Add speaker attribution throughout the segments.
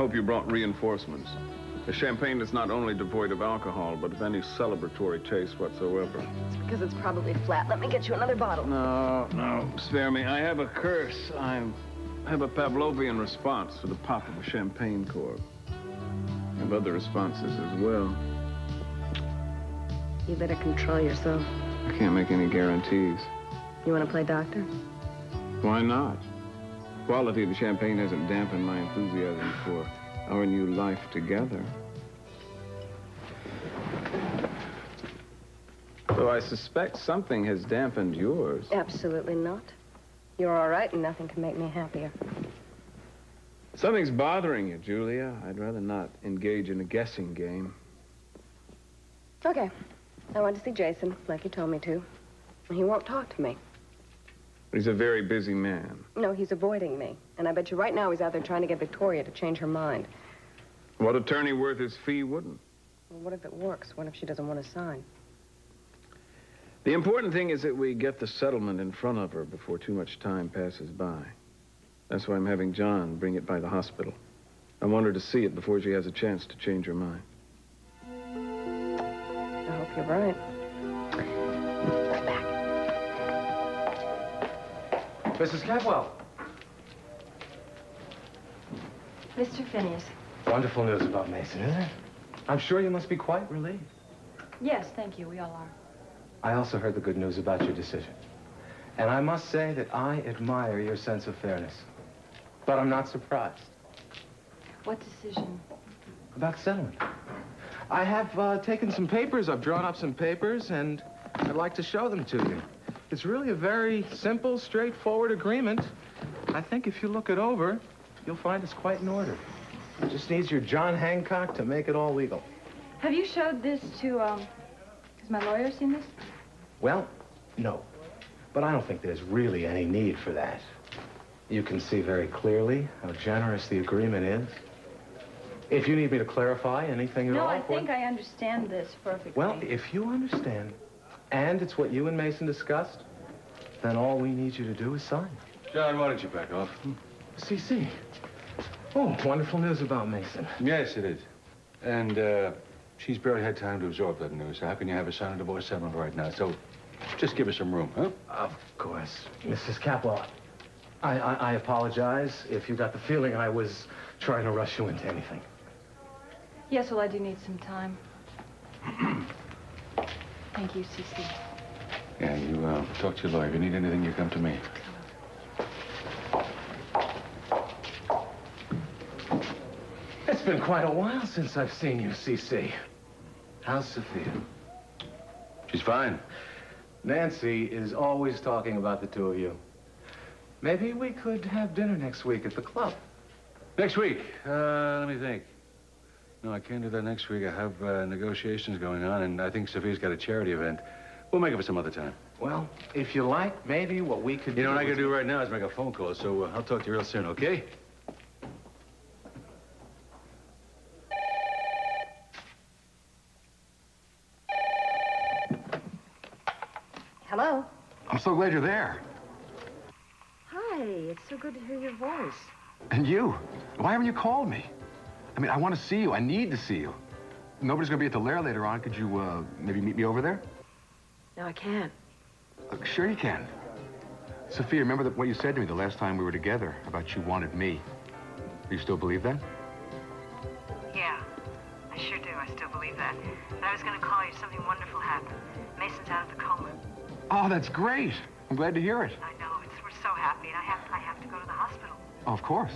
Speaker 1: hope you brought reinforcements. The champagne is not only devoid of alcohol, but of any celebratory taste whatsoever.
Speaker 2: It's because it's probably flat. Let me get you another bottle.
Speaker 1: No, spare me. I have a curse. I have a Pavlovian response to the pop of a champagne cork. I have other responses as well.
Speaker 2: You better control yourself.
Speaker 1: I can't make any guarantees.
Speaker 2: You want to play doctor?
Speaker 1: Why not? The quality of the champagne hasn't dampened my enthusiasm for our new life together. Though I suspect something has dampened yours.
Speaker 2: Absolutely not. You're all right, and nothing can make me happier.
Speaker 1: Something's bothering you, Julia. I'd rather not engage in a guessing game.
Speaker 2: Okay. I went to see Jason, like you told me to. He won't talk to me.
Speaker 1: But he's a very busy man.
Speaker 2: No, he's avoiding me. And I bet you right now he's out there trying to get Victoria to change her mind.
Speaker 1: What attorney worth his fee wouldn't?
Speaker 2: Well, what if it works? What if she doesn't want to sign?
Speaker 1: The important thing is that we get the settlement in front of her before too much time passes by. That's why I'm having John bring it by the hospital. I want her to see it before she has a chance to change her mind.
Speaker 2: I hope you're right. Right back.
Speaker 3: Mrs. Capwell.
Speaker 4: Mr. Phineas.
Speaker 3: Wonderful news about Mason, isn't it? I'm sure you must be quite relieved.
Speaker 4: Yes, thank you. We all are.
Speaker 3: I also heard the good news about your decision. And I must say that I admire your sense of fairness. But I'm not surprised.
Speaker 4: What decision?
Speaker 3: About settlement. I have taken some papers. I've drawn up some papers, and I'd like to show them to you. It's really a very simple, straightforward agreement. I think if you look it over, you'll find it's quite in order. It just needs your John Hancock to make it all legal.
Speaker 4: Have you showed this to, has my lawyer seen this?
Speaker 3: Well, no. But I don't think there's really any need for that. You can see very clearly how generous the agreement is. If you need me to clarify anything at all...
Speaker 4: No, I think I understand this perfectly.
Speaker 3: Well, if you understand, and it's what you and Mason discussed, then all we need you to do is sign.
Speaker 5: John, why don't you back off?
Speaker 3: СиСи. Oh, wonderful news about Mason.
Speaker 5: Yes, it is. And, she's barely had time to absorb that news. How can you have a sign a divorce settlement right now? So, just give her some room, huh?
Speaker 3: Of course. Mrs. Capwell, I apologize if you got the feeling I was trying to rush you into anything.
Speaker 4: Yes, well, I do need some time. Thank you, СиСи.
Speaker 5: Yeah, you, talk to your lawyer. If you need anything, you come to me.
Speaker 3: It's been quite a while since I've seen you, СиСи. How's Sophia?
Speaker 5: She's fine.
Speaker 3: Nancy is always talking about the two of you. Maybe we could have dinner next week at the club.
Speaker 5: Next week? Let me think. No, I can't do that next week. I have negotiations going on, and I think Sophia's got a charity event. We'll make it for some other time.
Speaker 3: Well, if you like, maybe what we could do...
Speaker 5: You know what I gotta do right now is make a phone call, so I'll talk to you real soon, okay?
Speaker 2: Hello?
Speaker 6: I'm so glad you're there.
Speaker 2: Hi, it's so good to hear your voice.
Speaker 6: And you? Why haven't you called me? I mean, I want to see you. I need to see you. Nobody's going to be at the Lair later on. Could you, maybe meet me over there?
Speaker 2: No, I can't.
Speaker 6: Sure you can. Sophia, remember what you said to me the last time we were together about you wanted me. Do you still believe that?
Speaker 7: Yeah, I sure do. I still believe that. And I was going to call you. Something wonderful happened. Mason's out of the coma.
Speaker 6: Oh, that's great. I'm glad to hear it.
Speaker 7: I know. We're so happy, and I have to go to the hospital.
Speaker 6: Oh, of course.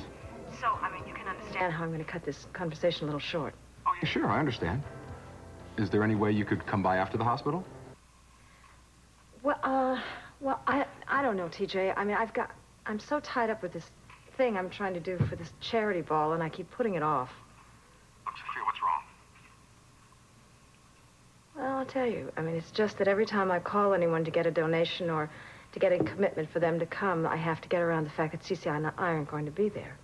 Speaker 7: So, I mean, you can understand
Speaker 2: How I'm going to cut this conversation a little short.
Speaker 6: Oh, yeah, sure, I understand. Is there any way you could come by after the hospital?
Speaker 2: Well, I don't know, ТиДжей. I mean, I'm so tied up with this thing I'm trying to do for this charity ball, and I keep putting it off.
Speaker 6: Look, Sophia, what's wrong?
Speaker 2: Well, I'll tell you. I mean, it's just that every time I call anyone to get a donation or to get a commitment for them to come, I have to get around the fact that СиСи and I aren't going to be there.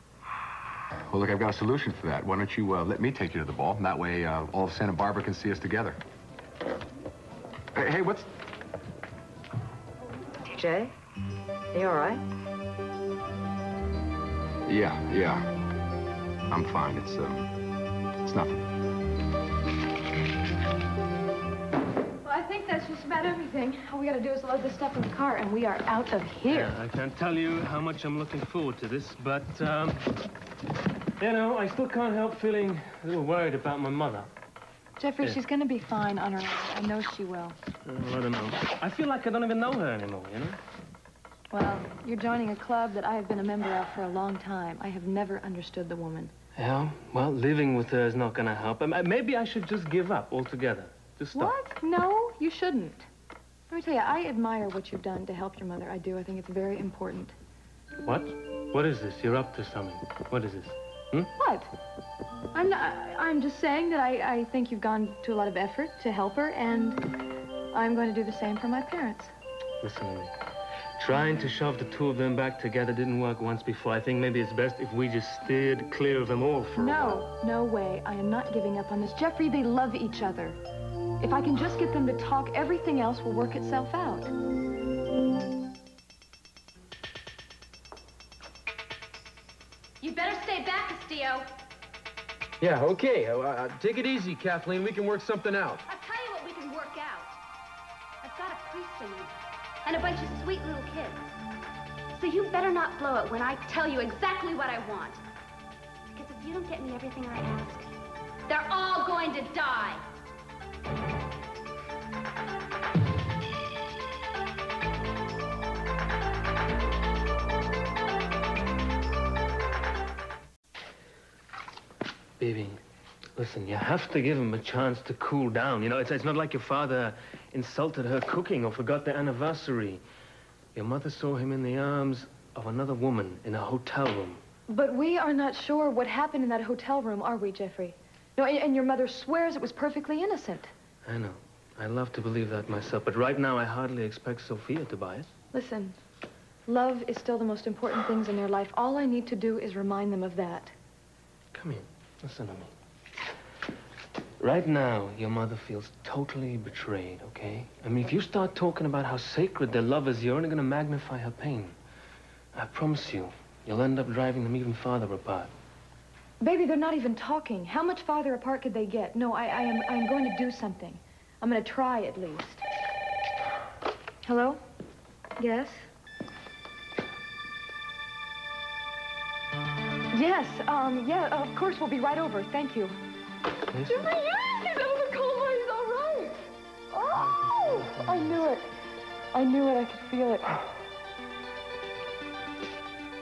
Speaker 6: Well, look, I've got a solution for that. Why don't you let me take you to the ball? And that way, all of Santa Barbara can see us together. Hey, what's...
Speaker 2: ТиДжей, are you all right?
Speaker 6: Yeah. I'm fine. It's nothing.
Speaker 4: Well, I think that's just about everything. All we gotta do is load this stuff in the car, and we are out of here.
Speaker 8: Yeah, I can't tell you how much I'm looking forward to this, but, you know, I still can't help feeling a little worried about my mother.
Speaker 4: Jeffrey, she's gonna be fine on her own. I know she will.
Speaker 8: Well, I don't know. I feel like I don't even know her anymore, you know?
Speaker 4: Well, you're joining a club that I have been a member of for a long time. I have never understood the woman.
Speaker 8: Yeah, well, living with her is not gonna help. Maybe I should just give up altogether. Just stop.
Speaker 4: What? No, you shouldn't. Let me tell you, I admire what you've done to help your mother. I do. I think it's very important.
Speaker 8: What? What is this? You're up to something. What is this? Hmm?
Speaker 4: What? I'm just saying that I think you've gone to a lot of effort to help her, and I'm going to do the same for my parents.
Speaker 8: Listen to me. Trying to shove the two of them back together didn't work once before. I think maybe it's best if we just steered clear of them all for a while.
Speaker 4: No way. I am not giving up on this. Jeffrey, they love each other. If I can just get them to talk, everything else will work itself out.
Speaker 9: You better stay back, Castillo.
Speaker 10: Yeah, okay. Take it easy, Kathleen. We can work something out.
Speaker 9: I'll tell you what we can work out. I've got a priest in me and a bunch of sweet little kids. So you better not blow it when I tell you exactly what I want. Because if you don't get me everything I ask, they're all going to die.
Speaker 8: Baby, listen, you have to give him a chance to cool down. You know, it's not like your father insulted her cooking or forgot their anniversary. Your mother saw him in the arms of another woman in a hotel room.
Speaker 4: But we are not sure what happened in that hotel room, are we, Jeffrey? No, and your mother swears it was perfectly innocent.
Speaker 8: I know. I love to believe that myself, but right now I hardly expect Sophia to buy it.
Speaker 4: Listen, love is still the most important things in their life. All I need to do is remind them of that.
Speaker 8: Come here. Listen to me. Right now, your mother feels totally betrayed, okay? I mean, if you start talking about how sacred their love is, you're only gonna magnify her pain. I promise you, you'll end up driving them even farther apart.
Speaker 4: Baby, they're not even talking. How much farther apart could they get? No, I'm going to do something. I'm going to try at least. Hello? Yes? Yes, yeah, of course, we'll be right over. Thank you.
Speaker 8: Meison?
Speaker 4: Yes, he's out of the coma. He's all right. Oh, I knew it. I knew it. I could feel it.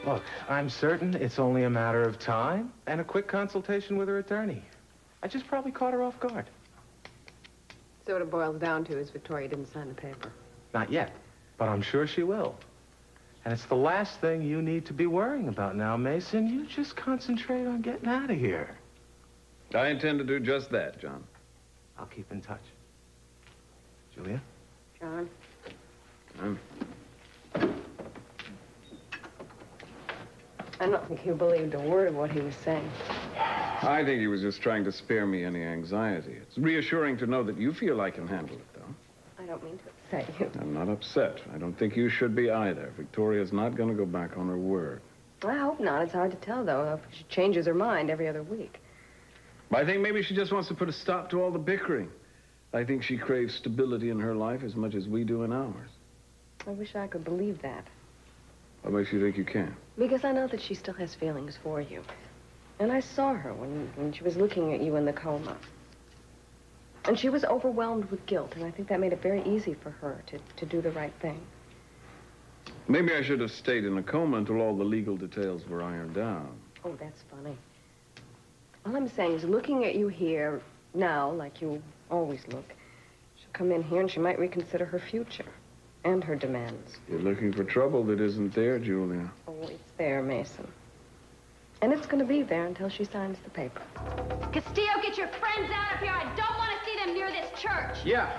Speaker 3: Look, I'm certain it's only a matter of time and a quick consultation with her attorney. I just probably caught her off guard.
Speaker 11: So what it boils down to is Victoria didn't sign the paper.
Speaker 3: Not yet, but I'm sure she will. And it's the last thing you need to be worrying about now, Meison. You just concentrate on getting out of here.
Speaker 1: I intend to do just that, John.
Speaker 3: I'll keep in touch. Julia?
Speaker 11: John? I don't think he believed a word of what he was saying.
Speaker 1: I think he was just trying to spare me any anxiety. It's reassuring to know that you feel I can handle it, though.
Speaker 11: I don't mean to upset you.
Speaker 1: I'm not upset. I don't think you should be either. Victoria's not going to go back on her word.
Speaker 11: I hope not. It's hard to tell, though. She changes her mind every other week.
Speaker 1: I think maybe she just wants to put a stop to all the bickering. I think she craves stability in her life as much as we do in ours.
Speaker 11: I wish I could believe that.
Speaker 1: What makes you think you can?
Speaker 11: Because I know that she still has feelings for you. And I saw her when she was looking at you in the coma. And she was overwhelmed with guilt, and I think that made it very easy for her to do the right thing.
Speaker 1: Maybe I should have stayed in a coma until all the legal details were ironed out.
Speaker 11: Oh, that's funny. All I'm saying is looking at you here now, like you always look, she'll come in here and she might reconsider her future and her demands.
Speaker 1: You're looking for trouble that isn't there, Julia.
Speaker 11: Oh, it's there, Meison. And it's going to be there until she signs the paper.
Speaker 9: Castillo, get your friends out of here. I don't want to see them near this church.
Speaker 10: Yeah.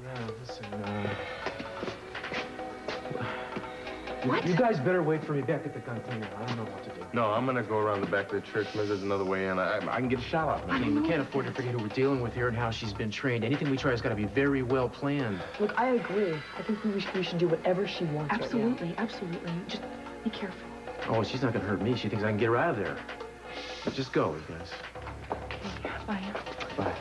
Speaker 3: Yeah, listen,
Speaker 11: What?
Speaker 10: You guys better wait for me back at the cantina. I don't know what to do.
Speaker 8: No, I'm gonna go around the back of the church. Maybe there's another way in. I can get a shot off.
Speaker 10: I mean, we can't afford to forget who we're dealing with here and how she's been trained. Anything we try has got to be very well planned.
Speaker 12: Look, I agree. I think we should do whatever she wants.
Speaker 4: Absolutely, absolutely. Just be careful.
Speaker 10: Oh, she's not gonna hurt me. She thinks I can get her out of there. Just go, you guys.
Speaker 4: Okay, bye.
Speaker 10: Bye.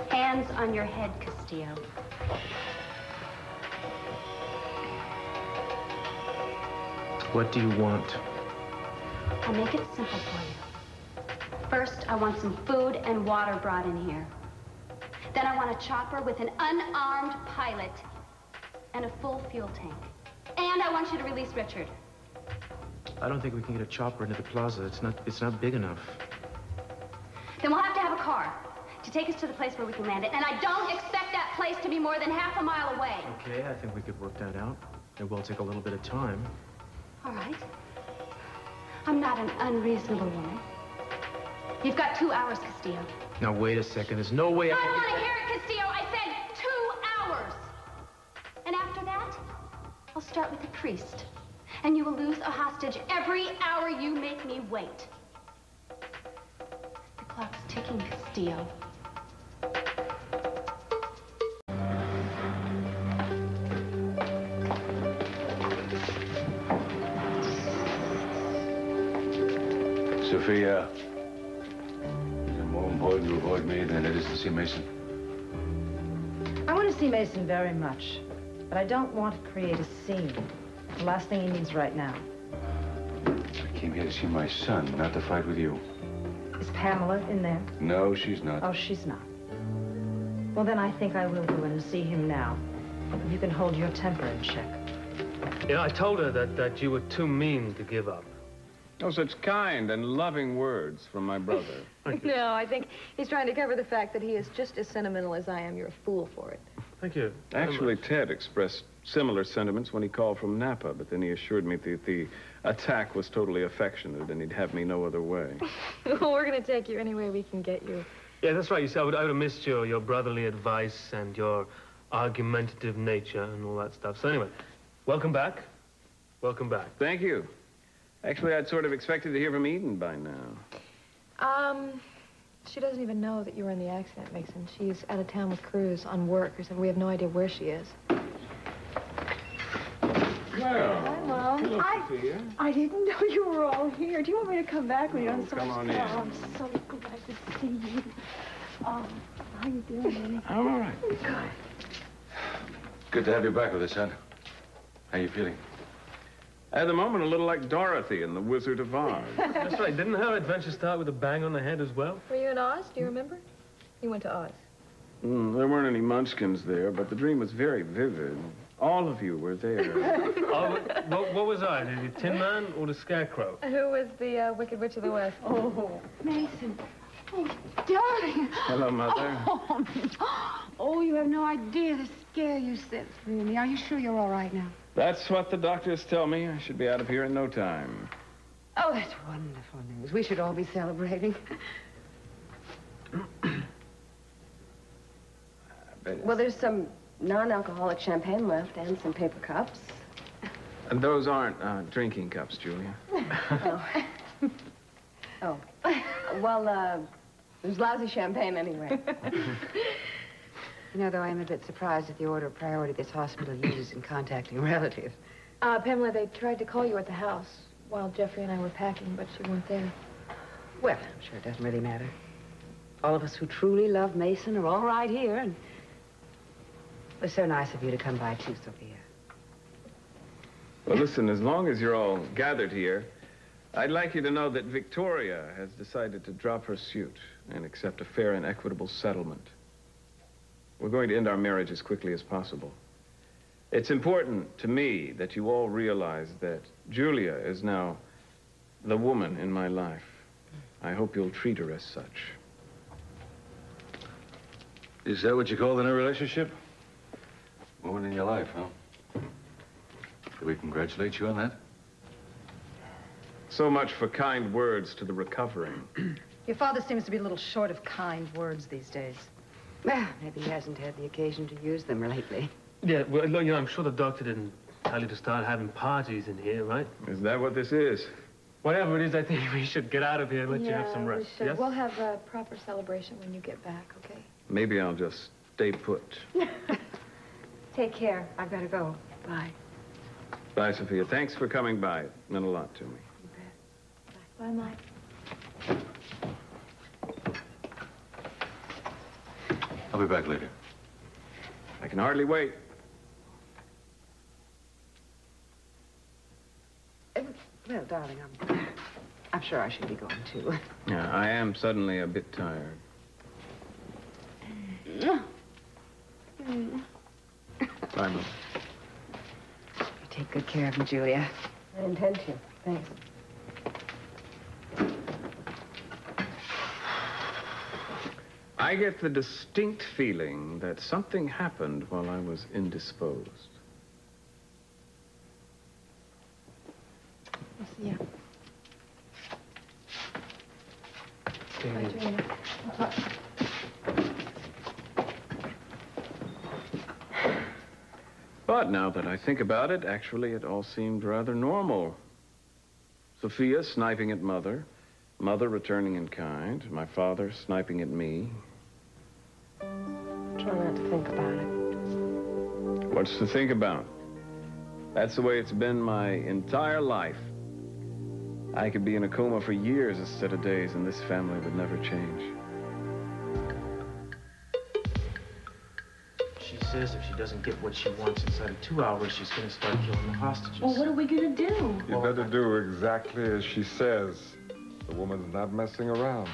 Speaker 9: Hands on your head, Castillo.
Speaker 10: What do you want?
Speaker 9: I'll make it simple for you. First, I want some food and water brought in here. Then I want a chopper with an unarmed pilot and a full fuel tank. And I want you to release Richard.
Speaker 10: I don't think we can get a chopper into the plaza. It's not big enough.
Speaker 9: Then we'll have to have a car to take us to the place where we can land it. And I don't expect that place to be more than half a mile away.
Speaker 10: Okay, I think we could work that out. It will take a little bit of time.
Speaker 9: All right. I'm not an unreasonable woman. You've got 2 hours, Castillo.
Speaker 10: Now, wait a second. There's no way I
Speaker 9: I
Speaker 10: can...
Speaker 9: want to hear it, Castillo. I said 2 hours. And after that, I'll start with the priest. And you will lose a hostage every hour you make me wait. The clock's ticking, Castillo.
Speaker 5: Sophia, is it more important to avoid me than it is to see Meison?
Speaker 2: I want to see Meison very much, but I don't want to create a scene. The last thing he needs right now.
Speaker 5: I came here to see my son, not to fight with you.
Speaker 2: Is Pamela in there?
Speaker 5: No, she's not.
Speaker 2: Oh, she's not. Well, then I think I will go in and see him now. You can hold your temper in check.
Speaker 8: Yeah, I told her that you were too mean to give up.
Speaker 1: Oh, such kind and loving words from my brother.
Speaker 4: No, I think he's trying to cover the fact that he is just as sentimental as I am. You're a fool for it.
Speaker 8: Thank you.
Speaker 1: Actually, Ted expressed similar sentiments when he called from Napa, but then he assured me that the attack was totally affectionate and he'd have me no other way.
Speaker 4: Well, we're going to take you any way we can get you.
Speaker 8: Yeah, that's right. You see, I would have missed your brotherly advice and your argumentative nature and all that stuff. So anyway, welcome back. Welcome back.
Speaker 1: Thank you. Actually, I'd sort of expected to hear from Idен by now.
Speaker 4: She doesn't even know that you were in the accident, Meison. She's out of town with Cruz on work or something. We have no idea where she is.
Speaker 1: Well,
Speaker 4: Hi, Mom.
Speaker 1: hello, Sophia.
Speaker 4: I didn't know you were all here. Do you want me to come back with you? I'm so
Speaker 1: come on in.
Speaker 4: I'm so glad to see you. How you doing, Minnie?
Speaker 1: I'm all right.
Speaker 4: Good.
Speaker 5: Good to have you back with us, son. How you feeling?
Speaker 1: At the moment, a little like Dorothy in The Wizard of Oz.
Speaker 8: That's right. Didn't her adventure start with a bang on the head as well?
Speaker 4: Were you in Oz? Do you remember? You went to Oz.
Speaker 1: There weren't any munchkins there, but the dream was very vivid. All of you were there.
Speaker 8: Oh, what was I? The Tin Man or the Scarecrow?
Speaker 4: Who was the Wicked Witch of the West? Oh, Meison. Oh, darling.
Speaker 1: Hello, Mother.
Speaker 12: Oh, you have no idea the scare you sent through me. Are you sure you're all right now?
Speaker 1: That's what the doctors tell me. I should be out of here in no time.
Speaker 12: Oh, that's wonderful news. We should all be celebrating.
Speaker 11: Well, there's some non-alcoholic champagne left and some paper cups.
Speaker 1: And those aren't drinking cups, Julia.
Speaker 11: Oh. Well, there's lousy champagne anyway.
Speaker 12: You know, though, I am a bit surprised at the order of priority this hospital uses in contacting relatives.
Speaker 4: Pamela, they tried to call you at the house while Jeffrey and I were packing, but you weren't there.
Speaker 12: Well, I'm sure it doesn't really matter. All of us who truly love Meison are all right here, and it was so nice of you to come by, too, Sophia.
Speaker 1: Well, listen, as long as you're all gathered here, I'd like you to know that Victoria has decided to drop her suit and accept a fair and equitable settlement. We're going to end our marriage as quickly as possible. It's important to me that you all realize that Julia is now the woman in my life. I hope you'll treat her as such.
Speaker 5: Is that what you call in a relationship? Woman in your life, huh? Do we congratulate you on that?
Speaker 1: So much for kind words to the recovering.
Speaker 2: Your father seems to be a little short of kind words these days.
Speaker 12: Well, maybe he hasn't had the occasion to use them lately.
Speaker 8: Yeah, well, you know, I'm sure the doctor didn't tell you to start having parties in here, right?
Speaker 1: Is that what this is?
Speaker 8: Whatever it is, I think we should get out of here and let you have some rest.
Speaker 4: We should.
Speaker 8: Yes?
Speaker 4: We'll have a proper celebration when you get back, okay?
Speaker 1: Maybe I'll just stay put.
Speaker 2: Take care. I've got to go. Bye.
Speaker 1: Bye, Sophia. Thanks for coming by. It meant a lot to me.
Speaker 2: You bet.
Speaker 4: Bye, Mike.
Speaker 5: I'll be back later.
Speaker 1: I can hardly wait.
Speaker 12: Well, darling, I'm sure I should be going, too.
Speaker 1: Yeah, I am suddenly a bit tired. Bye, Mom.
Speaker 12: You take good care of him, Julia.
Speaker 2: I intend to. Thanks.
Speaker 1: I get the distinct feeling that something happened while I was indisposed.
Speaker 4: We'll see ya.
Speaker 8: Bye,
Speaker 4: Julia.
Speaker 1: But now that I think about it, actually, it all seemed rather normal. Sophia sniping at Mother, Mother returning in kind, my father sniping at me.
Speaker 2: Try not to think about it.
Speaker 1: What's to think about? That's the way it's been my entire life. I could be in a coma for years instead of days, and this family would never change.
Speaker 10: She says if she doesn't get what she wants inside of 2 hours, she's going to start killing the hostages.
Speaker 13: Well, what are we going to do?
Speaker 14: You better do exactly as she says. The woman's not messing around.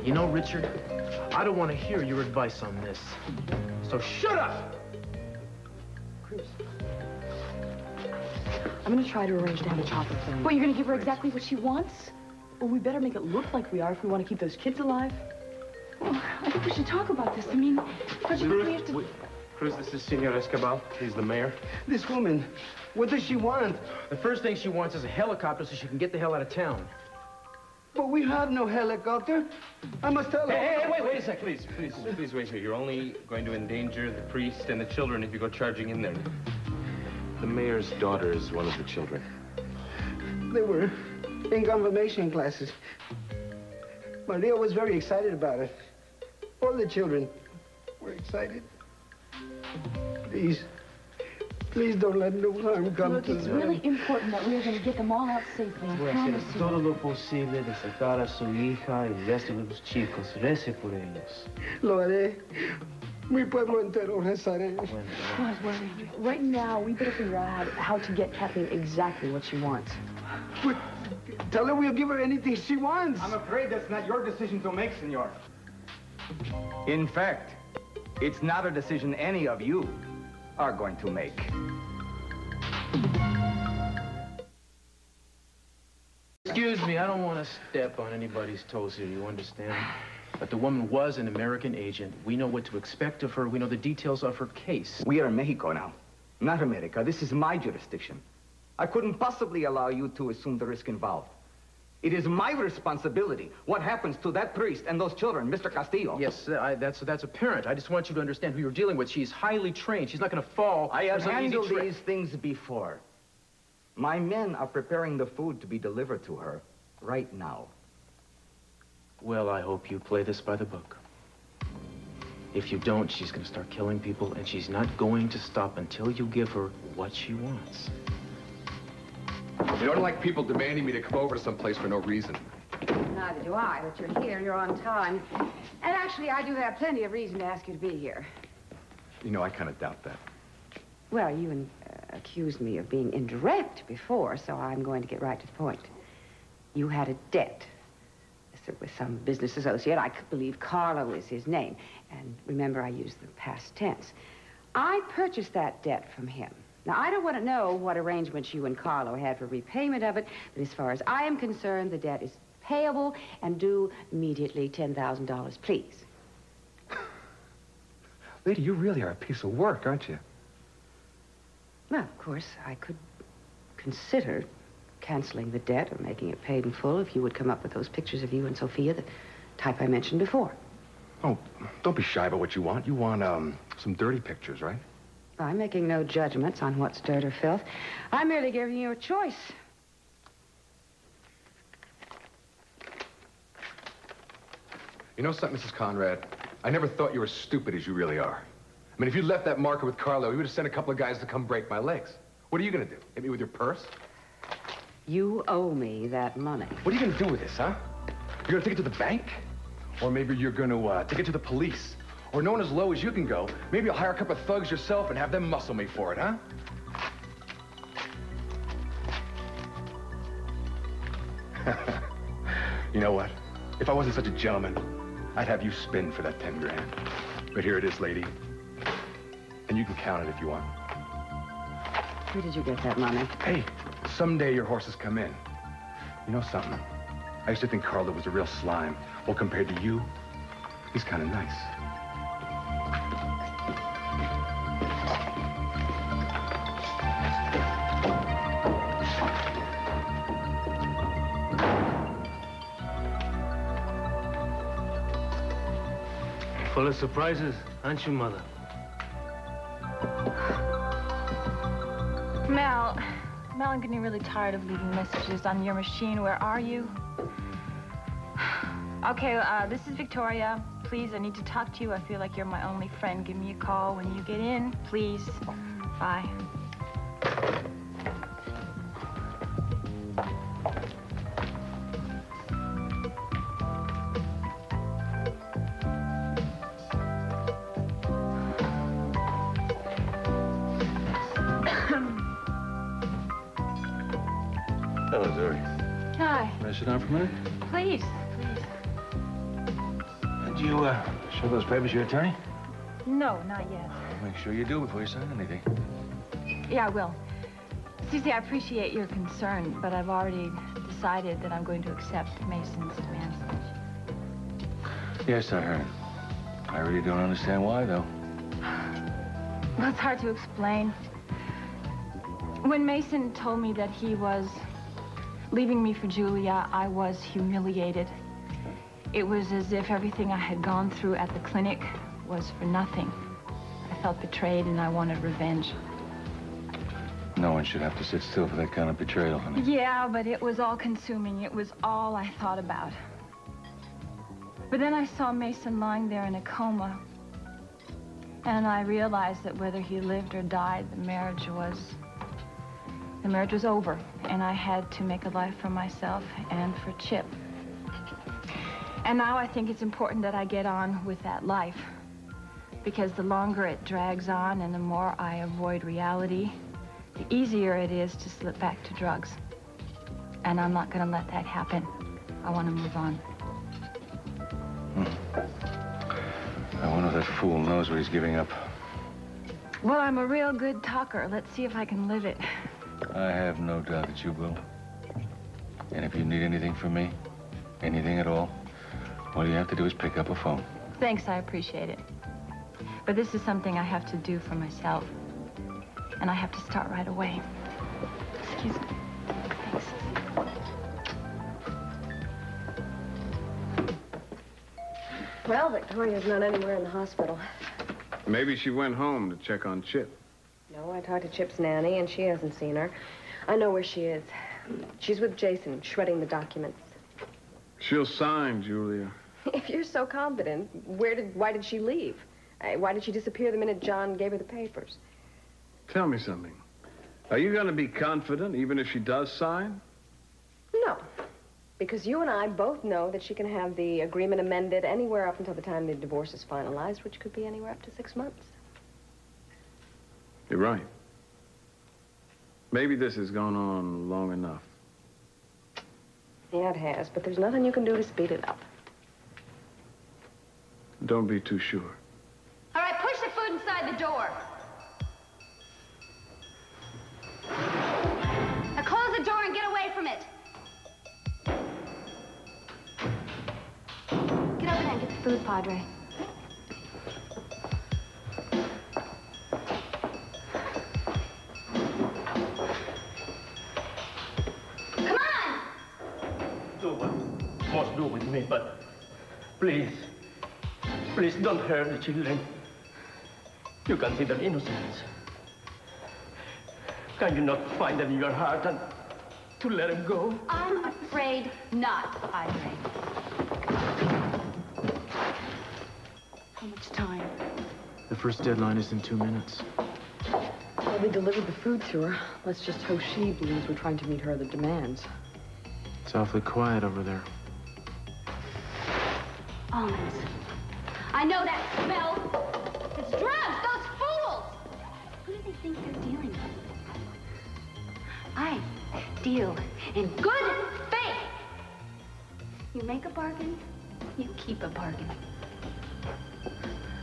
Speaker 10: You know, Richard, I don't want to hear your advice on this. So shut up!
Speaker 4: Cruz. I'm going to try to arrange to have a talk with them.
Speaker 13: Well, you're going to give her exactly what she wants? Well, we better make it look like we are if we want to keep those kids alive. Well, I think we should talk about this. I mean, don't you think we have to...
Speaker 10: Cruz, this is Senor Escobar. He's the mayor.
Speaker 15: This woman, what does she want?
Speaker 10: The first thing she wants is a helicopter so she can get the hell out of town.
Speaker 15: But we have no helicopter. I must tell her.
Speaker 8: Hey, wait a sec, please wait here. You're only going to endanger the priest and the children if you go charging in there. The mayor's daughter is one of the children.
Speaker 15: They were in confirmation classes. Maria was very excited about it. All the children were excited. Please don't let no harm come
Speaker 13: Look,
Speaker 15: to them.
Speaker 13: it's really important that we're going to get them all out safely. I promise you.
Speaker 8: Todo lo posible de sacar a su hija y el resto de los chicos. Rece por ellos.
Speaker 15: Lo haré. Mi pueblo entero rezaré.
Speaker 13: Guys, right now, we better figure out how to get Kathleen exactly what she wants.
Speaker 15: But tell her we'll give her anything she wants.
Speaker 16: I'm afraid that's not your decision to make, senor. In fact, it's not a decision any of you are going to make.
Speaker 10: Excuse me, I don't want to step on anybody's toes here, you understand? But the woman was an American agent. We know what to expect of her. We know the details of her case.
Speaker 16: We are in Mexico now, not America. This is my jurisdiction. I couldn't possibly allow you to assume the risk involved. It is my responsibility what happens to that priest and those children, Mr. Castillo.
Speaker 10: Yes, that's apparent. I just want you to understand who you're dealing with. She's highly trained. She's not going to fall.
Speaker 16: I have
Speaker 10: for some easy
Speaker 16: handled
Speaker 10: trick.
Speaker 16: these things before. My men are preparing the food to be delivered to her right now.
Speaker 10: Well, I hope you play this by the book. If you don't, she's going to start killing people, and she's not going to stop until you give her what she wants.
Speaker 6: I don't like people demanding me to come over to someplace for no reason.
Speaker 12: Neither do I, but you're here, you're on time. And actually, I do have plenty of reason to ask you to be here.
Speaker 6: You know, I kind of doubt that.
Speaker 12: Well, you accused me of being indirect before, so I'm going to get right to the point. You had a debt with some business associate. I believe Carlo is his name. And remember, I used the past tense. I purchased that debt from him. Now, I don't want to know what arrangements you and Carlo had for repayment of it, but as far as I am concerned, the debt is payable and due immediately, $10,000, please.
Speaker 6: Lady, you really are a piece of work, aren't you?
Speaker 12: Well, of course, I could consider canceling the debt or making it paid in full if you would come up with those pictures of you and Sophia, the type I mentioned before.
Speaker 6: Oh, don't be shy about what you want. You want, some dirty pictures, right?
Speaker 12: I'm making no judgments on what's dirt or filth. I'm merely giving you a choice.
Speaker 6: You know something, Mrs. Conrad? I never thought you were as stupid as you really are. I mean, if you left that marker with Carlo, you would have sent a couple of guys to come break my legs. What are you gonna do? Hit me with your purse?
Speaker 12: You owe me that money.
Speaker 6: What are you gonna do with this, huh? You're gonna take it to the bank? Or maybe you're gonna take it to the police? Or knowing as low as you can go, maybe you'll hire a couple of thugs yourself and have them muscle me for it, huh? You know what? If I wasn't such a gentleman, I'd have you spin for that 10 grand. But here it is, lady. And you can count it if you want.
Speaker 12: Where did you get that money?
Speaker 6: Hey, someday your horses come in. You know something? I used to think Carlo was a real slime. Well, compared to you, he's kind of nice.
Speaker 8: Full of surprises, aren't you, Mother?
Speaker 4: Mel, I'm getting really tired of leaving messages on your machine. Where are you? Okay, this is Victoria. Please, I need to talk to you. I feel like you're my only friend. Give me a call when you get in, please. Bye.
Speaker 5: Hello, Tory.
Speaker 4: Hi.
Speaker 5: May I sit down for a minute?
Speaker 4: Please.
Speaker 5: Did you show those papers to your attorney?
Speaker 4: No, not yet.
Speaker 5: Make sure you do before you sign anything.
Speaker 4: Yeah, I will. СиСи, I appreciate your concern, but I've already decided that I'm going to accept Mason's demands.
Speaker 5: Yes, I heard. I really don't understand why, though.
Speaker 4: Well, it's hard to explain. When Mason told me that he was leaving me for Julia, I was humiliated. It was as if everything I had gone through at the clinic was for nothing. I felt betrayed and I wanted revenge.
Speaker 5: No one should have to sit still for that kind of betrayal, honey.
Speaker 4: Yeah, but it was all-consuming. It was all I thought about. But then I saw Mason lying there in a coma, and I realized that whether he lived or died, the marriage was over, and I had to make a life for myself and for Chip. And now I think it's important that I get on with that life, because the longer it drags on and the more I avoid reality, the easier it is to slip back to drugs. And I'm not gonna let that happen. I want to move on.
Speaker 5: I wonder if that fool knows what he's giving up.
Speaker 4: Well, I'm a real good talker. Let's see if I can live it.
Speaker 5: I have no doubt that you will. And if you need anything from me, anything at all, all you have to do is pick up a phone.
Speaker 4: Thanks, I appreciate it. But this is something I have to do for myself. And I have to start right away. Excuse me. Thanks.
Speaker 11: Well, Victoria's not anywhere in the hospital.
Speaker 1: Maybe she went home to check on Chip.
Speaker 11: No, I talked to Chip's nanny, and she hasn't seen her. I know where she is. She's with Jason, shredding the documents.
Speaker 1: She'll sign, Julia.
Speaker 11: If you're so confident, why did she leave? Why did she disappear the minute John gave her the papers?
Speaker 1: Tell me something. Are you going to be confident even if she does sign?
Speaker 11: No, because you and I both know that she can have the agreement amended anywhere up until the time the divorce is finalized, which could be anywhere up to 6 months.
Speaker 1: You're right. Maybe this has gone on long enough.
Speaker 11: Yeah, it has, but there's nothing you can do to speed it up.
Speaker 1: Don't be too sure.
Speaker 9: All right, push the food inside the door. Now close the door and get away from it. Get over there and get the food, Padre. Come on!
Speaker 17: Do what you must do with me, but please, please don't hurt the children. You can see their innocence. Can you not find it in your heart and to let him go?
Speaker 9: I'm afraid not, Padre.
Speaker 13: How much time?
Speaker 10: The first deadline is in 2 minutes.
Speaker 11: Well, we delivered the food to her. Let's just hope she believes we're trying to meet her other demands.
Speaker 10: It's awfully quiet over there.
Speaker 9: Almonds. I know that smell. It's drugs, those fools! Who do they think they're dealing with? I deal in good faith. You make a bargain, you keep a bargain.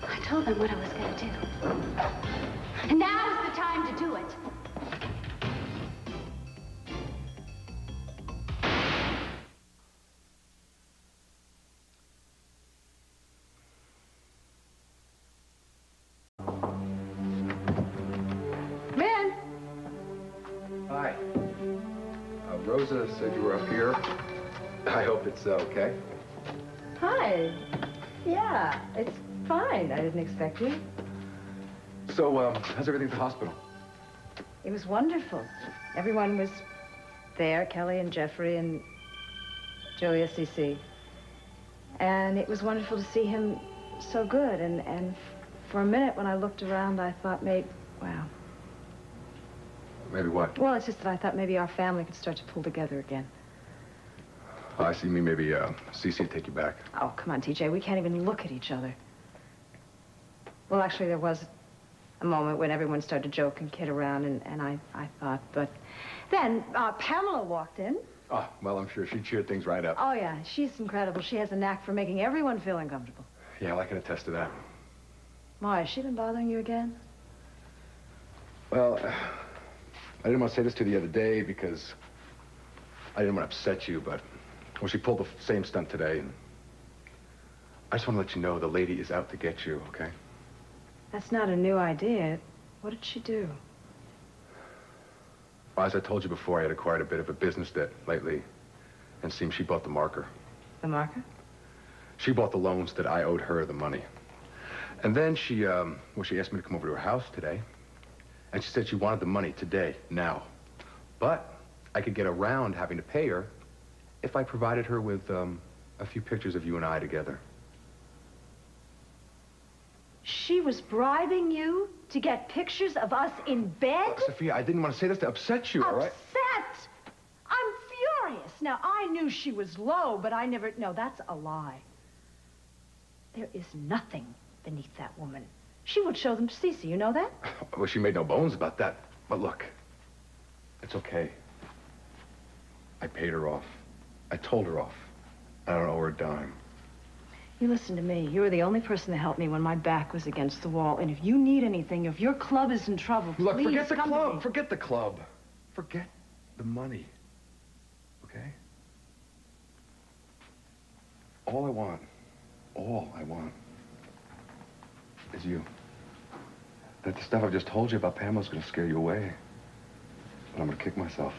Speaker 9: I told them what I was going to do. And now's the time to do it.
Speaker 11: Man!
Speaker 6: Hi. Rosa said you were up here. I hope it's okay.
Speaker 2: Hi. Yeah, it's fine. I didn't expect you.
Speaker 6: So, how's everything at the hospital?
Speaker 2: It was wonderful. Everyone was there, Kelly and Jeffrey and Julia, СиСи. And it was wonderful to see him so good. And for a minute when I looked around, I thought maybe, wow.
Speaker 6: Maybe what?
Speaker 2: Well, it's just that I thought maybe our family could start to pull together again.
Speaker 6: Oh, I see. Me, maybe СиСи would take you back.
Speaker 2: Oh, come on, ТиДжей. We can't even look at each other. Well, actually, there was a moment when everyone started to joke and kid around, and I thought, but then Pamela walked in.
Speaker 6: Oh, well, I'm sure she cheered things right up.
Speaker 2: Oh, yeah, she's incredible. She has a knack for making everyone feel uncomfortable.
Speaker 6: Yeah, well, I can attest to that.
Speaker 2: Why, has she been bothering you again?
Speaker 6: Well, I didn't want to say this to you the other day because I didn't want to upset you, but, well, she pulled the same stunt today, and I just want to let you know the lady is out to get you, okay?
Speaker 2: That's not a new idea. What did she do?
Speaker 6: Well, as I told you before, I had acquired a bit of a business debt lately, and it seems she bought the marker.
Speaker 2: The marker?
Speaker 6: She bought the loans that I owed her the money. And then she asked me to come over to her house today, and she said she wanted the money today, now. But I could get around having to pay her if I provided her with a few pictures of you and I together.
Speaker 2: She was bribing you to get pictures of us in bed?
Speaker 6: Look, Sophia, I didn't want to say this to upset you, all right?
Speaker 2: Upset? I'm furious. Now, I knew she was low, but I never... No, that's a lie. There is nothing beneath that woman. She would show them to СиСи, you know that?
Speaker 6: Well, she made no bones about that. But look, it's okay. I paid her off. I told her off. I don't owe her a dime.
Speaker 2: You listen to me. You were the only person to help me when my back was against the wall. And if you need anything, if your club is in trouble,
Speaker 6: Look,
Speaker 2: please
Speaker 6: forget the
Speaker 2: come
Speaker 6: club.
Speaker 2: to me.
Speaker 6: Forget the club. Forget the money. Okay? All I want is you. That the stuff I've just told you about Pamela's gonna scare you away. But I'm gonna kick myself.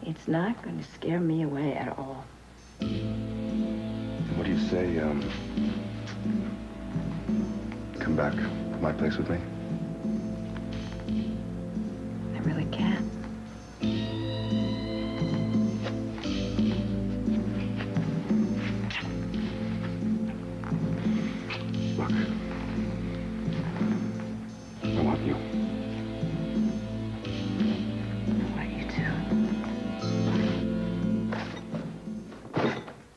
Speaker 2: It's not going to scare me away at all.
Speaker 6: What do you say, come back to my place with me?
Speaker 2: I really can't.
Speaker 6: Look, I want you.
Speaker 2: I want you too.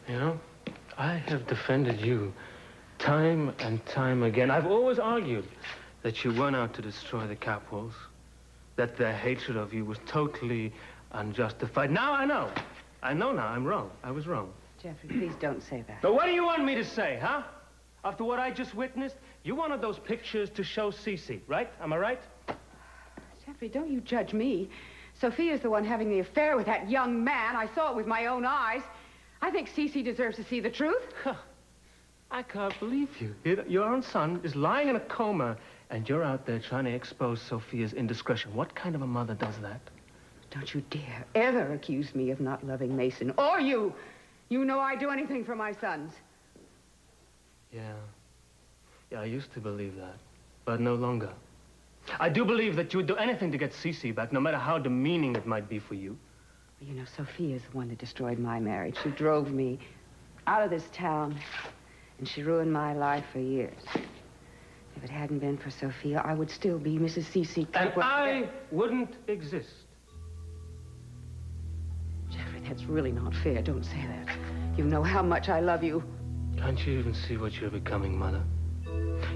Speaker 8: You know, I have defended you time and time again. I've always argued that you weren't out to destroy the Capwells, that their hatred of you was totally unjustified. Now I know. I know now. I'm wrong. I was wrong.
Speaker 11: Jeffrey, please don't say that.
Speaker 8: So what do you want me to say, huh? After what I just witnessed, you wanted those pictures to show СиСи, right? Am I right?
Speaker 12: Jeffrey, don't you judge me. Sophia's the one having the affair with that young man. I saw it with my own eyes. I think СиСi deserves to see the truth.
Speaker 8: I can't believe you. Your own son is lying in a coma, and you're out there trying to expose Sophia's indiscretion. What kind of a mother does that?
Speaker 12: Don't you dare ever accuse me of not loving Meyson. Or you. You know I'd do anything for my sons.
Speaker 8: Yeah. Yeah, I used to believe that, but no longer. I do believe that you would do anything to get СиСи back, no matter how demeaning it might be for you.
Speaker 12: You know, Sophia's the one that destroyed my marriage. She drove me out of this town, and she ruined my life for years. If it hadn't been for Sophia, I would still be Mrs. СиСi.
Speaker 8: And I wouldn't exist.
Speaker 12: Jeffrey, that's really not fair. Don't say that. You know how much I love you.
Speaker 8: Can't you even see what you're becoming, Mother?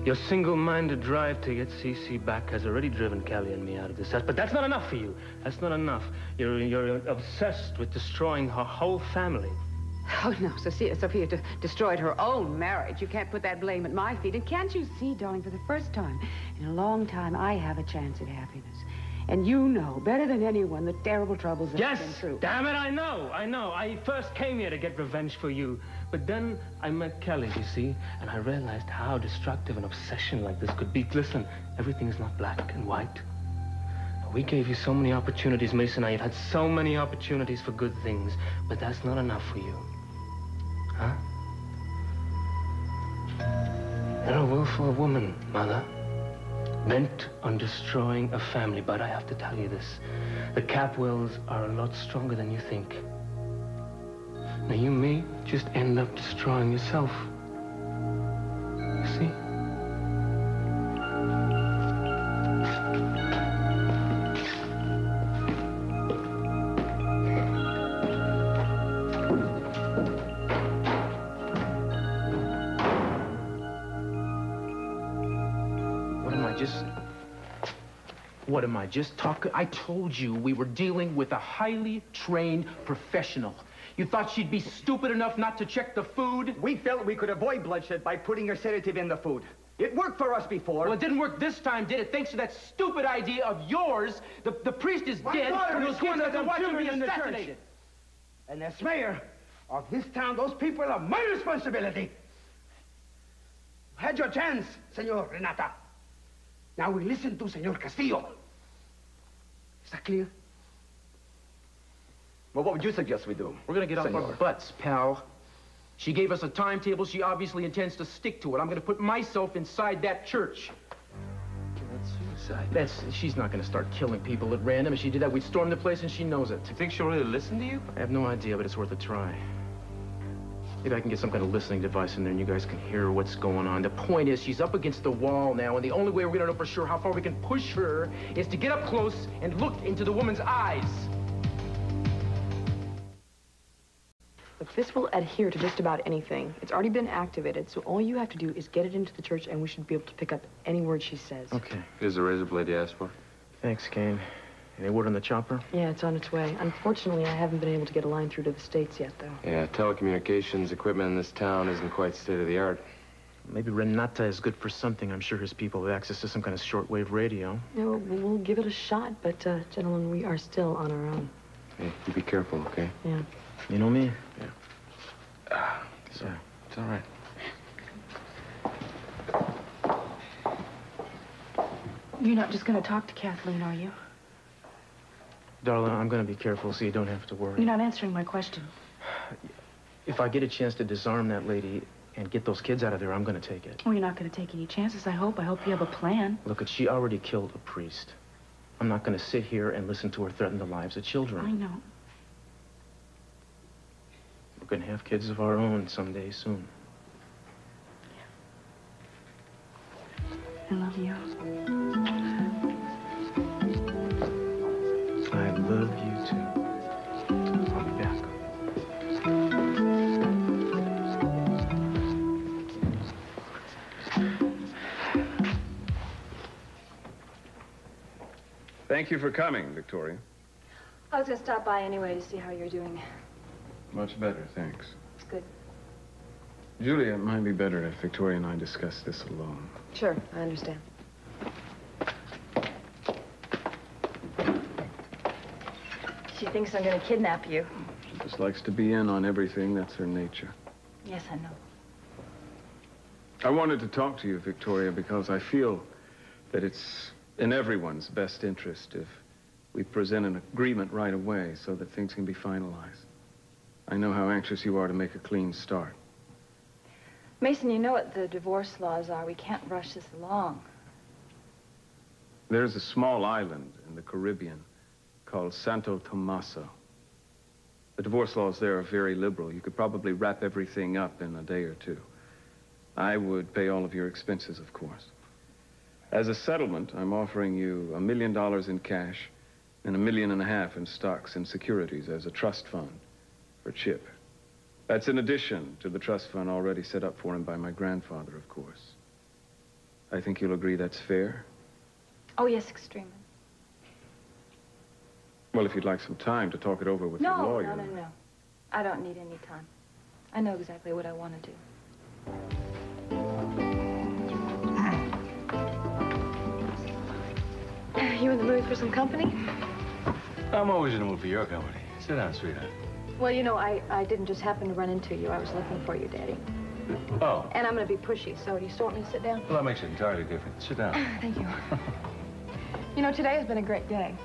Speaker 8: Your single-minded drive to get СиСi back has already driven Kelly and me out of this house. But that's not enough for you. That's not enough. You're obsessed with destroying her whole family.
Speaker 12: Oh, no, Sophia destroyed her own marriage. You can't put that blame at my feet. And can't you see, darling, for the first time in a long time, I have a chance at happiness. And you know better than anyone the terrible troubles that I've been through.
Speaker 8: Yes, damn it, I know. I first came here to get revenge for you. But then I met Kelly, you see, and I realized how destructive an obsession like this could be. Listen, everything is not black and white. We gave you so many opportunities, Mason and I. You've had so many opportunities for good things, but that's not enough for you. Huh? You're a willful woman, Mother. Bent on destroying a family, but I have to tell you this. The Capwells are a lot stronger than you think. Now, you may just end up destroying yourself. See?
Speaker 10: What am I just talking? I told you we were dealing with a highly trained professional. You thought she'd be stupid enough not to check the food?
Speaker 16: We felt we could avoid bloodshed by putting a sedative in the food. It worked for us before.
Speaker 10: Well, it didn't work this time, did it? Thanks to that stupid idea of yours. The priest is dead, and those kids have to watch him be assassinated.
Speaker 15: And as mayor of this town, those people are my responsibility. You had your chance, Senor Renata. Now we listen to Senor Castillo. Is that clear?
Speaker 16: Well, what would you suggest we do?
Speaker 10: We're gonna get off our butts, pal. She gave us a timetable. She obviously intends to stick to it. I'm gonna put myself inside that church.
Speaker 8: That's suicide.
Speaker 10: She's not gonna start killing people at random. If she did that, we'd storm the place, and she knows it.
Speaker 8: You think she'll really listen to you?
Speaker 10: I have no idea, but it's worth a try. Maybe I can get some kind of listening device in there and you guys can hear what's going on. The point is, she's up against the wall now, and the only way we're gonna know for sure how far we can push her is to get up close and look into the woman's eyes.
Speaker 13: Look, this will adhere to just about anything. It's already been activated, so all you have to do is get it into the church and we should be able to pick up any word she says.
Speaker 10: Okay.
Speaker 5: Here's the razor blade you asked for.
Speaker 10: Thanks, Kane. Any word on the chopper?
Speaker 13: Yeah, it's on its way. Unfortunately, I haven't been able to get a line through to the States yet, though.
Speaker 5: Yeah, telecommunications equipment in this town isn't quite state-of-the-art.
Speaker 10: Maybe Renata is good for something. I'm sure his people have access to some kind of shortwave radio.
Speaker 13: Yeah, we'll give it a shot, but, gentlemen, we are still on our own.
Speaker 5: Hey, you be careful, okay?
Speaker 13: Yeah.
Speaker 10: You know me?
Speaker 5: Yeah. So, it's all right.
Speaker 13: You're not just going to talk to Kathleen, are you?
Speaker 10: Darling, I'm going to be careful so you don't have to worry.
Speaker 13: You're not answering my question.
Speaker 10: If I get a chance to disarm that lady and get those kids out of there, I'm going to take it.
Speaker 13: Well, you're not going to take any chances, I hope. I hope you have a plan.
Speaker 10: Look, she already killed a priest. I'm not going to sit here and listen to her threaten the lives of children.
Speaker 13: I know.
Speaker 10: We're going to have kids of our own someday soon.
Speaker 13: I love you.
Speaker 10: I love you, too. I'll be back.
Speaker 1: Thank you for coming, Victoria.
Speaker 2: I was going to stop by anyway to see how you're doing.
Speaker 1: Much better, thanks.
Speaker 2: It's good.
Speaker 1: Julia, it might be better if Victoria and I discuss this alone.
Speaker 2: Sure, I understand. She thinks I'm going to kidnap you.
Speaker 1: She just likes to be in on everything. That's her nature.
Speaker 2: Yes, I know.
Speaker 1: I wanted to talk to you, Victoria, because I feel that it's in everyone's best interest if we present an agreement right away so that things can be finalized. I know how anxious you are to make a clean start.
Speaker 2: Mason, you know what the divorce laws are. We can't rush this along.
Speaker 1: There's a small island in the Caribbean called Santo Tomaso. The divorce laws there are very liberal. You could probably wrap everything up in a day or two. I would pay all of your expenses, of course. As a settlement, I'm offering you $1 million in cash and $1.5 million in stocks and securities as a trust fund for Chip. That's in addition to the trust fund already set up for him by my grandfather, of course. I think you'll agree that's fair.
Speaker 4: Oh, yes, extremely.
Speaker 1: Well, if you'd like some time to talk it over with your lawyer.
Speaker 4: No. I don't need any time. I know exactly what I want to do.
Speaker 2: You in the mood for some company?
Speaker 5: I'm always in the mood for your company. Sit down, sweetheart.
Speaker 2: Well, you know, I didn't just happen to run into you. I was looking for you, Daddy.
Speaker 5: Oh.
Speaker 2: And I'm going to be pushy, so do you still want me to sit down?
Speaker 5: Well, that makes it entirely different. Sit down.
Speaker 4: Thank you. You know, today has been a great day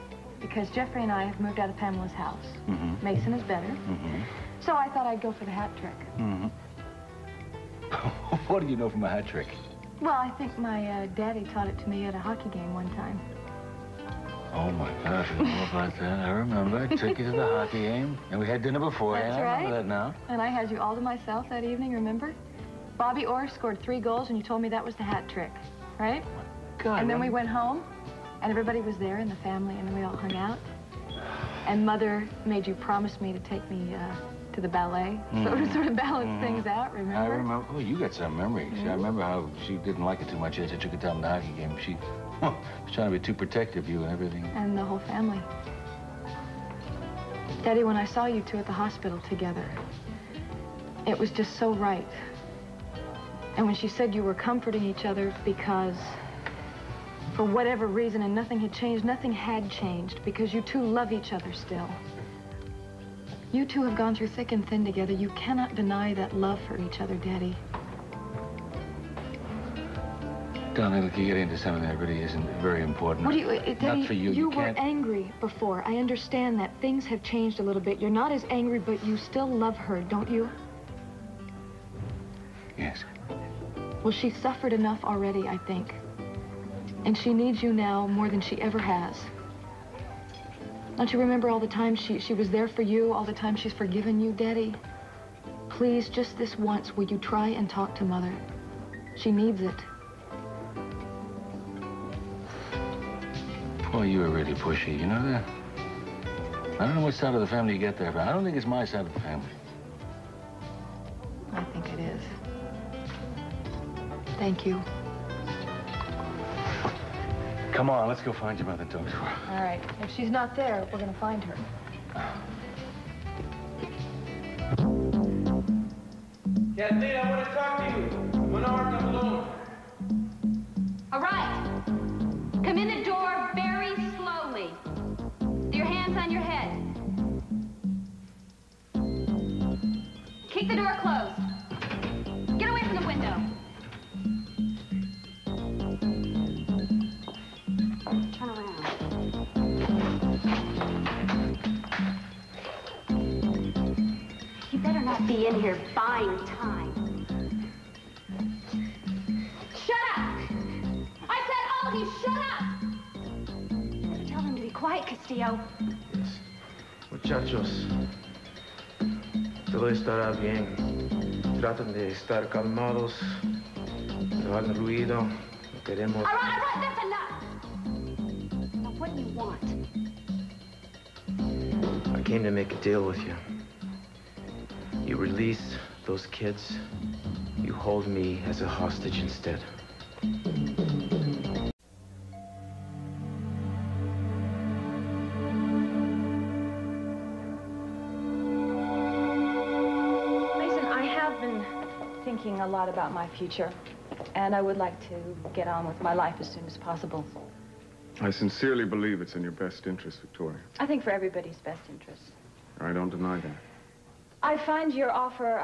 Speaker 4: because Jeffrey and I have moved out of Pamela's house.
Speaker 5: Mm-hmm.
Speaker 4: Mason is better.
Speaker 5: Mm-hmm.
Speaker 4: So I thought I'd go for the hat trick.
Speaker 5: Mm-hmm. What do you know from a hat trick?
Speaker 4: Well, I think my daddy taught it to me at a hockey game one time.
Speaker 5: Oh, my gosh, I know about that. I remember. I took you to the hockey game, and we had dinner before.
Speaker 4: That's
Speaker 5: I
Speaker 4: right.
Speaker 5: remember that now.
Speaker 4: And I had you all to myself that evening, remember? Bobby Orr scored 3 goals, and you told me that was the hat trick, right?
Speaker 5: God,
Speaker 4: and then we went home, and everybody was there in the family, and then we all hung out. And Mother made you promise me to take me to the ballet, so to sort of balance things out, remember?
Speaker 5: I remember. Oh, you got some memories. I remember how she didn't like it too much as I took her down to the hockey game. She was trying to be too protective of you and everything.
Speaker 4: And the whole family. Daddy, when I saw you two at the hospital together, it was just so right. And when she said you were comforting each other because, for whatever reason, and nothing had changed because you two love each other still. You two have gone through thick and thin together. You cannot deny that love for each other, Daddy.
Speaker 5: Darling, look, you get into something that really isn't very important.
Speaker 4: What do you, Daddy,
Speaker 5: not for you.
Speaker 4: You
Speaker 5: can't...
Speaker 4: were angry before. I understand that. Things have changed a little bit. You're not as angry, but you still love her, don't you?
Speaker 5: Yes.
Speaker 4: Well, she's suffered enough already, I think. And she needs you now more than she ever has. Don't you remember all the time she was there for you, all the time she's forgiven you, Daddy? Please, just this once, will you try and talk to Mother? She needs it.
Speaker 5: Boy, you were really pushy, you know that? I don't know what side of the family you get there, but I don't think it's my side of the family.
Speaker 4: I think it is. Thank you.
Speaker 5: Come on, let's go find your mother and talk to her.
Speaker 4: All right. If she's not there, we're going to find her.
Speaker 10: Kathleen, I want to talk to you. 1 hour, I'm alone.
Speaker 9: All right. Come in the door very slowly. With your hands on your head. Keep the door closed. Get away from the window. Turn around. You better not be in here buying time. Shut up! I said all of you, shut up! Tell them to be quiet, Castillo.
Speaker 10: Yes. Muchachos, todo estará bien. Traten de estar calmados. No hagan ruido. No queremos...
Speaker 9: All right, that's enough! Now, what do you want?
Speaker 10: I came to make a deal with you. You release those kids. You hold me as a hostage instead.
Speaker 4: Mason, I have been thinking a lot about my future, and I would like to get on with my life as soon as possible.
Speaker 1: I sincerely believe it's in your best interest, Victoria.
Speaker 4: I think for everybody's best interest.
Speaker 1: I don't deny that.
Speaker 4: I find your offer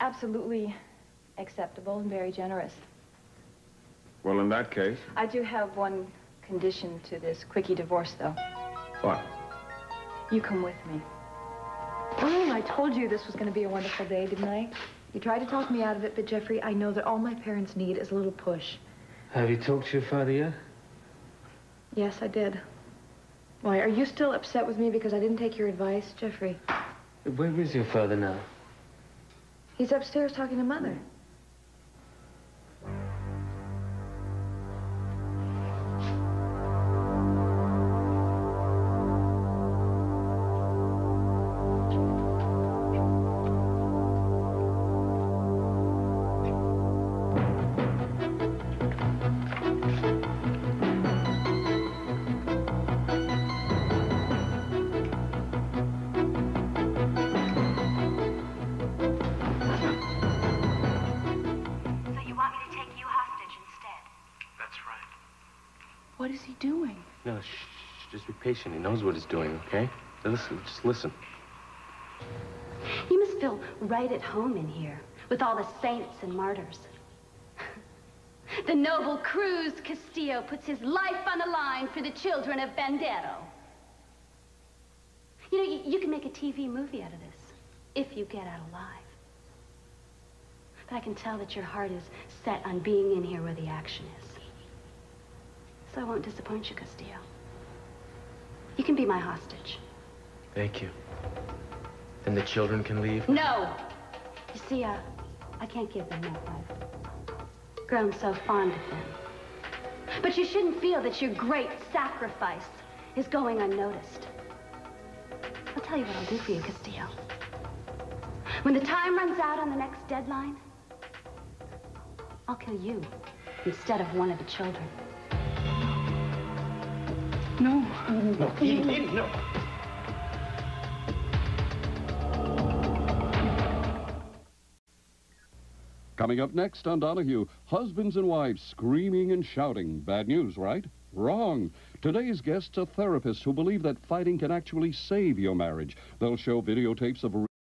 Speaker 4: absolutely acceptable and very generous.
Speaker 1: Well, in that case...
Speaker 4: I do have one condition to this quickie divorce, though.
Speaker 1: What?
Speaker 4: You come with me. I told you this was going to be a wonderful day, didn't I? You tried to talk me out of it, but Jeffrey, I know that all my parents need is a little push.
Speaker 8: Have you talked to your father yet?
Speaker 2: Yes, I did. Why, are you still upset with me because I didn't take your advice, Jeffrey?
Speaker 8: Where is your father now?
Speaker 2: He's upstairs talking to Mother.
Speaker 13: What is he doing?
Speaker 8: No, shh, just be patient. He knows what he's doing, okay? So listen, just listen.
Speaker 9: You must feel right at home in here, with all the saints and martyrs. The noble Cruz Castillo puts his life on the line for the children of Bandero. You know, you can make a TV movie out of this, if you get out alive. But I can tell that your heart is set on being in here where the action is. So I won't disappoint you, Castillo. You can be my hostage.
Speaker 10: Thank you. Then the children can leave?
Speaker 9: No! You see, I can't give them that life. Grown so fond of them. But you shouldn't feel that your great sacrifice is going unnoticed. I'll tell you what I'll do for you, Castillo. When the time runs out on the next deadline, I'll kill you instead of one of the children.
Speaker 13: No.
Speaker 10: No, Edie, no.
Speaker 18: Coming up next on Donahue, husbands and wives screaming and shouting. Bad news, right? Wrong. Today's guests are therapists who believe that fighting can actually save your marriage. They'll show videotapes of